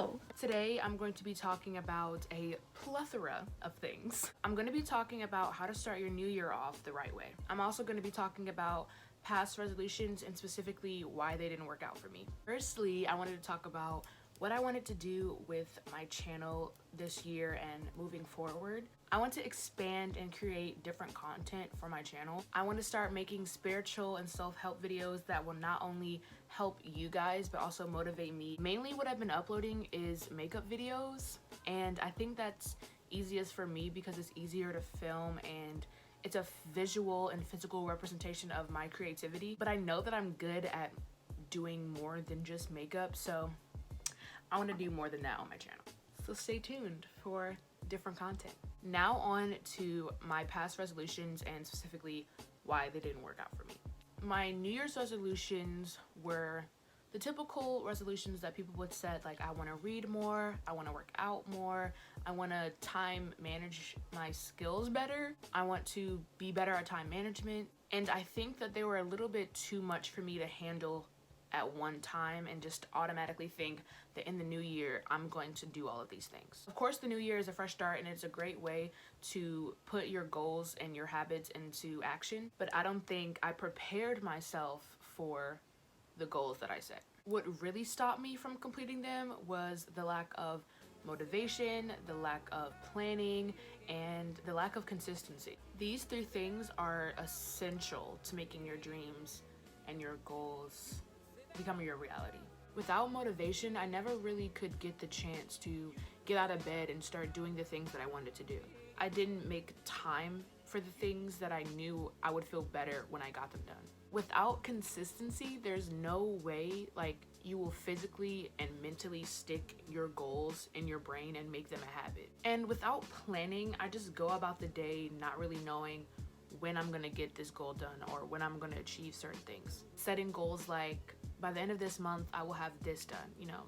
So today I'm going to be talking about a plethora of things. I'm going to be talking about how to start your new year off the right way. I'm also going to be talking about past resolutions and specifically why they didn't work out for me. Firstly, I wanted to talk about what I wanted to do with my channel this year and moving forward. I want to expand and create different content for my channel. I want to start making spiritual and self-help videos that will not only help you guys but also motivate me. Mainly what I've been uploading is makeup videos, and I think that's easiest for me because it's easier to film and it's a visual and physical representation of my creativity. But I know that I'm good at doing more than just makeup, so I want to do more than that on my channel. So stay tuned for different content. Now on to my past resolutions and specifically why they didn't work out for me. My New Year's resolutions were the typical resolutions that people would set, like I want to read more, I want to work out more, I want to time manage my skills better, I want to be better at time management, and I think that they were a little bit too much for me to handle at one time and just automatically think that in the new year I'm going to do all of these things. Of course, the new year is a fresh start and it's a great way to put your goals and your habits into action, but I don't think I prepared myself for the goals that I set. What really stopped me from completing them was the lack of motivation, the lack of planning, and the lack of consistency. These three things are essential to making your dreams and your goals become your reality. Without motivation, I never really could get the chance to get out of bed and start doing the things that I wanted to do. I didn't make time for the things that I knew I would feel better when I got them done. Without consistency, there's no way you will physically and mentally stick your goals in your brain and make them a habit. And without planning, I just go about the day not really knowing when I'm gonna get this goal done or when I'm gonna achieve certain things. Setting goals like, by the end of this month, I will have this done,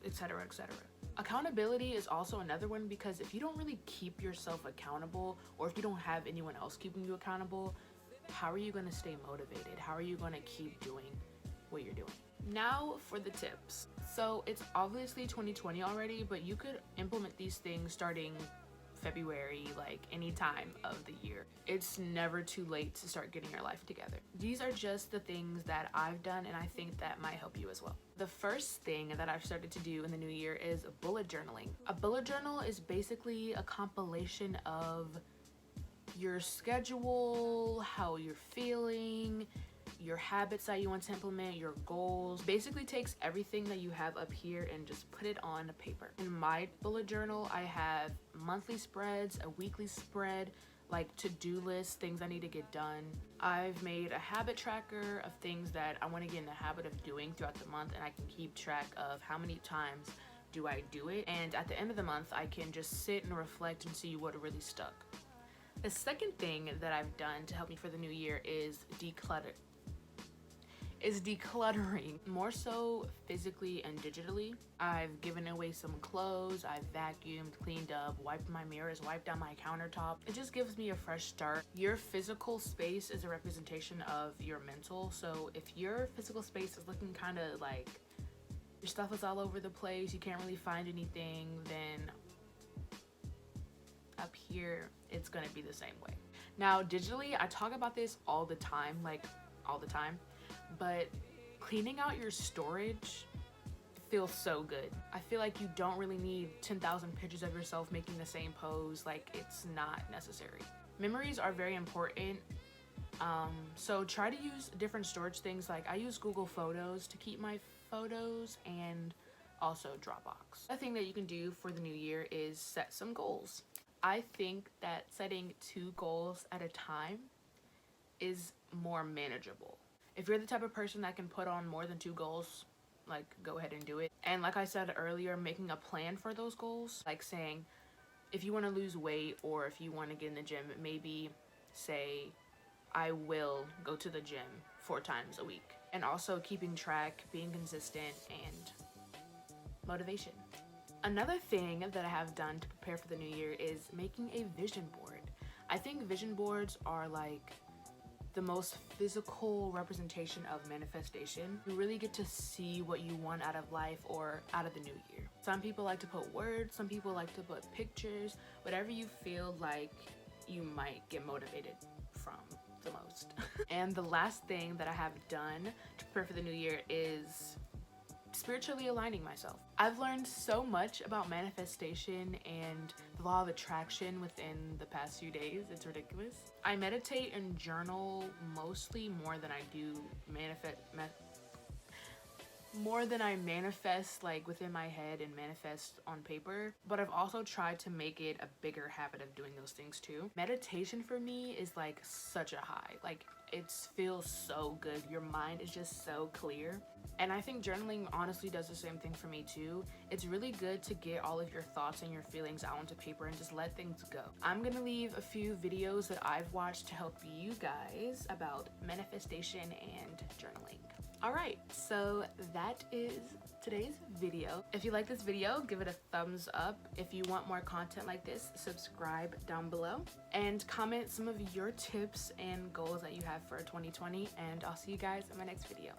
etc., etc. Accountability is also another one, because if you don't really keep yourself accountable, or if you don't have anyone else keeping you accountable, how are you gonna stay motivated? How are you gonna keep doing what you're doing? Now for the tips. So it's obviously 2020 already, but you could implement these things starting February, any time of the year. It's never too late to start getting your life together. These are just the things that I've done, and I think that might help you as well. The first thing that I've started to do in the new year is bullet journaling. A bullet journal is basically a compilation of your schedule, how you're feeling, your habits that you want to implement, your goals. Basically takes everything that you have up here and just put it on paper. In my bullet journal, I have monthly spreads, a weekly spread, to-do lists, things I need to get done. I've made a habit tracker of things that I want to get in the habit of doing throughout the month, and I can keep track of how many times do I do it. And at the end of the month, I can just sit and reflect and see what really stuck. The second thing that I've done to help me for the new year is decluttering, more so physically and digitally. I've given away some clothes, I've vacuumed, cleaned up, wiped my mirrors, wiped down my countertop. It just gives me a fresh start. Your physical space is a representation of your mental, so if your physical space is looking kind of like your stuff is all over the place, you can't really find anything, then up here it's gonna be the same way. Now digitally, I talk about this all the time, but cleaning out your storage feels so good. I feel like you don't really need 10,000 pictures of yourself making the same pose. It's not necessary. Memories are very important, so try to use different storage things. I use Google Photos to keep my photos, and also Dropbox. Another thing that you can do for the new year is set some goals. I think that setting 2 goals at a time is more manageable. If you're the type of person that can put on more than 2 goals, go ahead and do it. And like I said earlier, making a plan for those goals, saying if you want to lose weight or if you want to get in the gym, maybe say I will go to the gym 4 times a week. And also keeping track, being consistent, and motivation. Another thing that I have done to prepare for the new year is making a vision board. I think vision boards are the most physical representation of manifestation. You really get to see what you want out of life or out of the new year. Some people like to put words, some people like to put pictures, whatever you feel like you might get motivated from the most. And the last thing that I have done to prepare for the new year is spiritually aligning myself. I've learned so much about manifestation and the law of attraction within the past few days. It's ridiculous. I meditate and journal mostly more than I do manifest like within my head and manifest on paper, but I've also tried to make it a bigger habit of doing those things too. Meditation for me is like such a high. Like, it feels so good. Your mind is just so clear. And I think journaling honestly does the same thing for me too. It's really good to get all of your thoughts and your feelings out onto paper and just let things go. I'm gonna leave a few videos that I've watched to help you guys about manifestation and journaling. Alright, so that is today's video. If you like this video, give it a thumbs up. If you want more content like this, subscribe down below. And comment some of your tips and goals that you have for 2020. And I'll see you guys in my next video.